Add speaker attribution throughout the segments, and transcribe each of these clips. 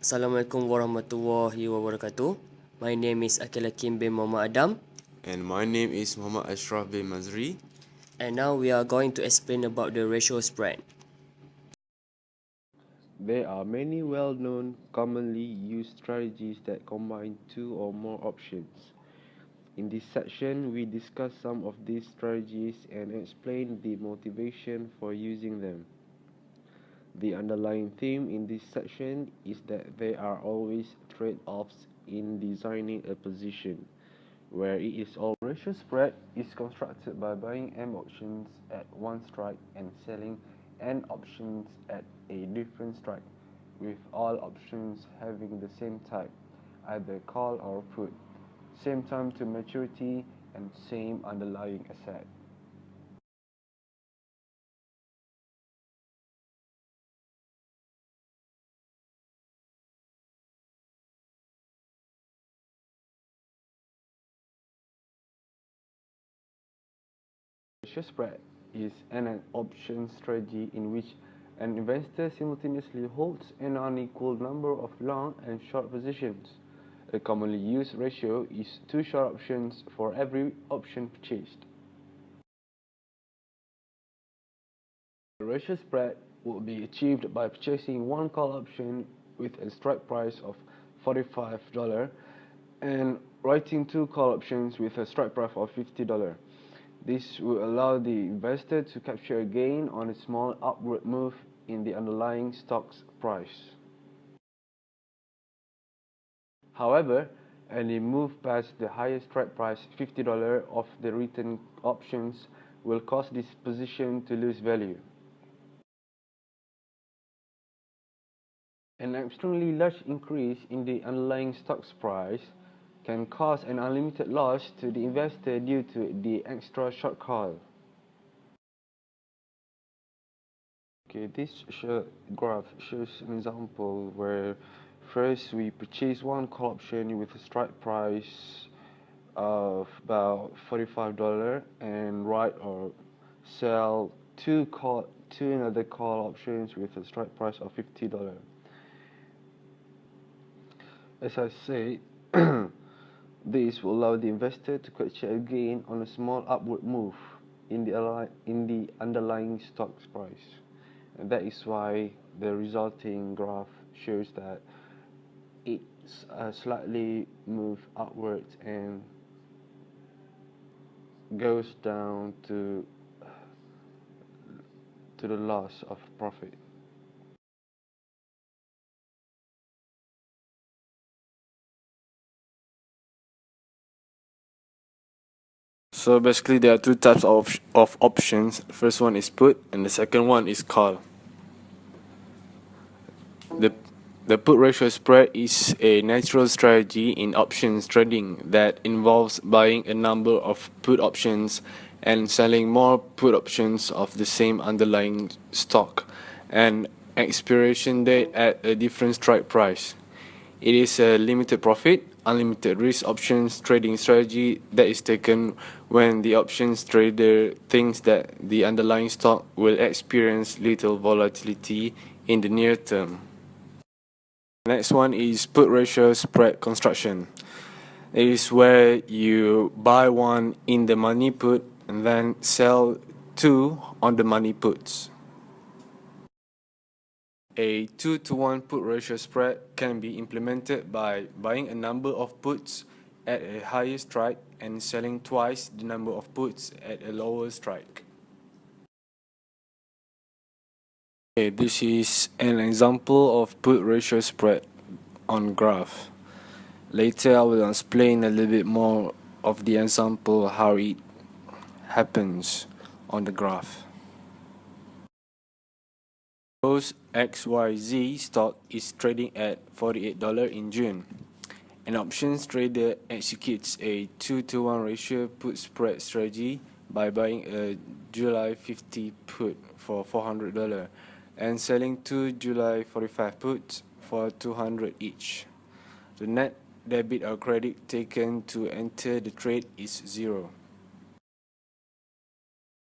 Speaker 1: Assalamualaikum warahmatullahi wabarakatuh. My name is Aqim bin Mohmammad.
Speaker 2: And my name is Muhammad Asyraf bin Mazri.
Speaker 1: And now we are going to explain about the ratio spread.
Speaker 3: There are many well-known, commonly used strategies that combine two or more options. In this section, we discuss some of these strategies and explain the motivation for using them. The underlying theme in this section is that there are always trade-offs in designing a position, where it is all ratio spread is constructed by buying M options at one strike and selling N options at a different strike, with all options having the same type, either call or put, same time to maturity, and same underlying asset. Ratio spread is an option strategy in which an investor simultaneously holds an unequal number of long and short positions. A commonly used ratio is 2 short options for every option purchased. The ratio spread will be achieved by purchasing one call option with a strike price of $45 and writing 2 call options with a strike price of $50. This will allow the investor to capture a gain on a small upward move in the underlying stock's price. However, any move past the highest strike price $50 of the written options will cause this position to lose value. An extremely large increase in the underlying stock's price can cause an unlimited loss to the investor due to the extra short call. This graph shows an example where first we purchase one call option with a strike price of about $45 and write or sell two another call options with a strike price of $50. As I said, this will allow the investor to capture a gain on a small upward move in the underlying stock's price. And that is why the resulting graph shows that it's slightly moved upwards and goes down to the loss of profit.
Speaker 2: So basically there are two types of options. The first one is put and the second one is call. The put ratio spread is a natural strategy in options trading that involves buying a number of put options and selling more put options of the same underlying stock and expiration date at a different strike price. It is a limited profit, unlimited risk options trading strategy that is taken when the options trader thinks that the underlying stock will experience little volatility in the near term. Next one is put ratio spread construction. It is where you buy one in the money put and then sell two on the money puts. A 2-to-1 put ratio spread can be implemented by buying a number of puts at a higher strike and selling twice the number of puts at a lower strike. Okay, this is an example of put ratio spread on graph. Later I will explain a little bit more of the example how it happens on the graph. Suppose XYZ stock is trading at $48 in June. An options trader executes a 2-to-1 ratio put spread strategy by buying a July 50 put for $400 and selling two July 45 puts for $200 each. The net debit or credit taken to enter the trade is 0.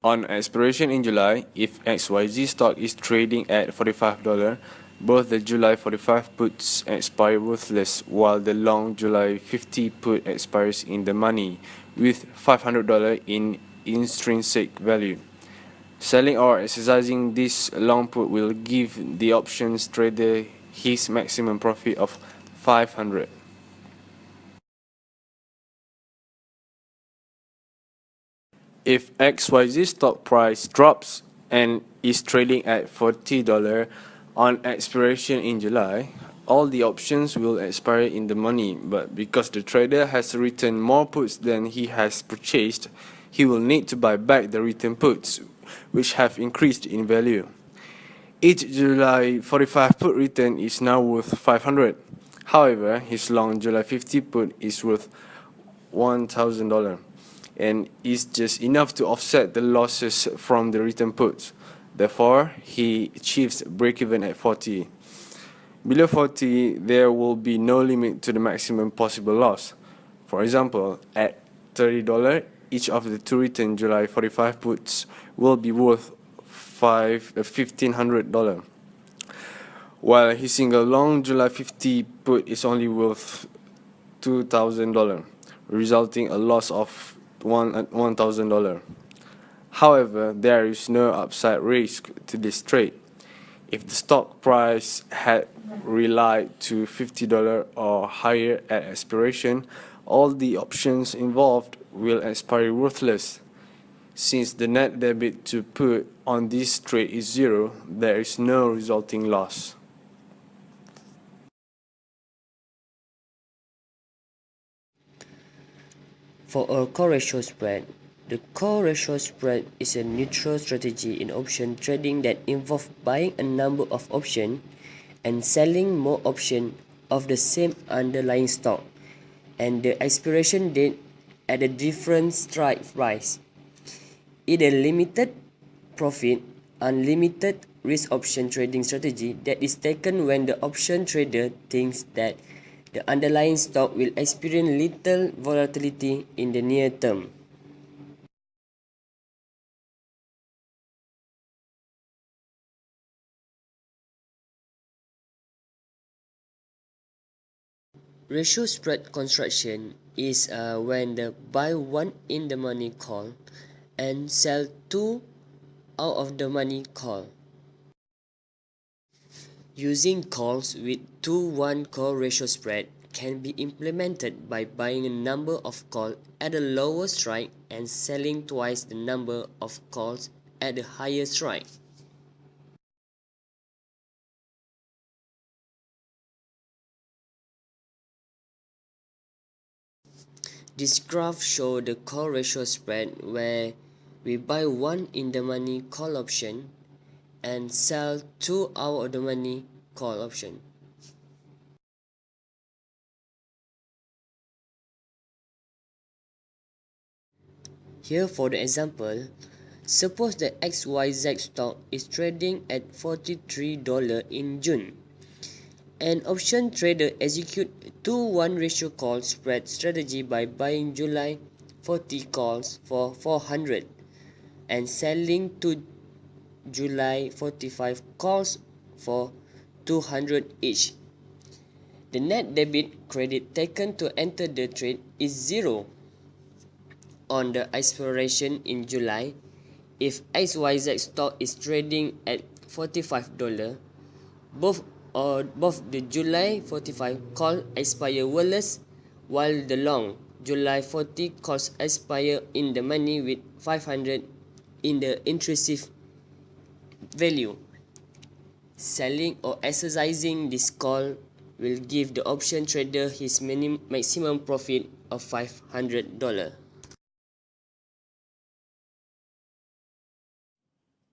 Speaker 2: On expiration in July, if XYZ stock is trading at $45, Both the July 45 puts expire worthless, while the long July 50 put expires in the money with $500 in intrinsic value. Selling or exercising this long put will give the options trader his maximum profit of $500. If XYZ stock price drops and is trading at $40 on expiration in July, all the options will expire in the money, but because the trader has written more puts than he has purchased, he will need to buy back the written puts, which have increased in value. Each July 45 put written is now worth $500. However, his long July 50 put is worth $1,000 and is just enough to offset the losses from the written puts. Therefore, he achieves break-even at 40. Below 40, there will be no limit to the maximum possible loss. For example, at $30, each of the two written July 45 puts will be worth $1,500, while his single long July 50 put is only worth $2,000, resulting a loss of $1,000. However, there is no upside risk to this trade. If the stock price had relied to $50 or higher at expiration, all the options involved will expire worthless. Since the net debit to put on this trade is zero, there is no resulting loss.
Speaker 1: For a core ratio spread, the core ratio spread is a neutral strategy in option trading that involves buying a number of options and selling more options of the same underlying stock and the expiration date at a different strike price. It is a limited profit, unlimited risk option trading strategy that is taken when the option trader thinks that the underlying stock will experience little volatility in the near term. Ratio spread construction is when the buy one in the money call and sell two out of the money call. Using calls with 2-1 call ratio spread can be implemented by buying a number of calls at a lower strike and selling twice the number of calls at a higher strike. This graph shows the call ratio spread where we buy one in the money call option and sell two out of the money call option. Here for the example, suppose the XYZ stock is trading at $43 in June. An option trader execute 2-1 ratio call spread strategy by buying July 40 calls for $400 and selling 2 July 45 calls for $200 each. The net debit credit taken to enter the trade is zero. On the expiration in July, if XYZ stock is trading at $45, both the July 45 call expire worthless, while the long July 40 calls expire in the money with $500 in the intrinsic value. Selling or exercising this call will give the option trader his maximum profit of $500.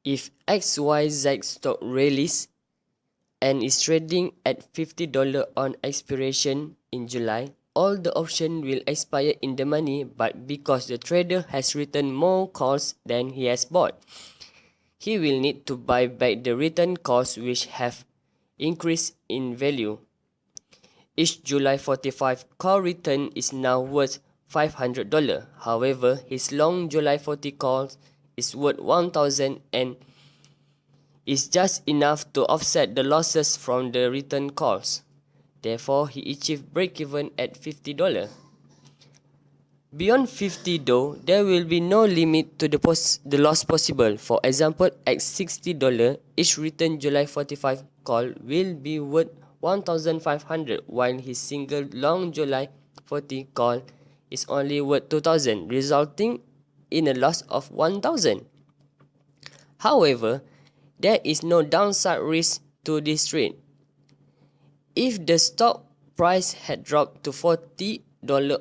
Speaker 1: If XYZ stock rallies and is trading at $50 on expiration in July, all the options will expire in the money, but because the trader has written more calls than he has bought, he will need to buy back the written calls which have increased in value. Each July 45 call return is now worth $500. However, his long July 40 calls is worth $1,000 and is just enough to offset the losses from the return calls. Therefore, he achieved break-even at $50. Beyond 50 though, there will be no limit to the loss possible. For example, at $60, each return July 45 call will be worth 1,500, while his single long July 40 call is only worth 2,000, resulting in a loss of 1,000. However, there is no downside risk to this trade. If the stock price had dropped to $40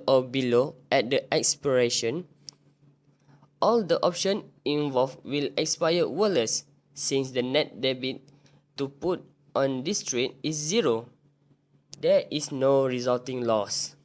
Speaker 1: or below at the expiration, all the options involved will expire worthless, since the net debit to put on this trade is zero. There is no resulting loss.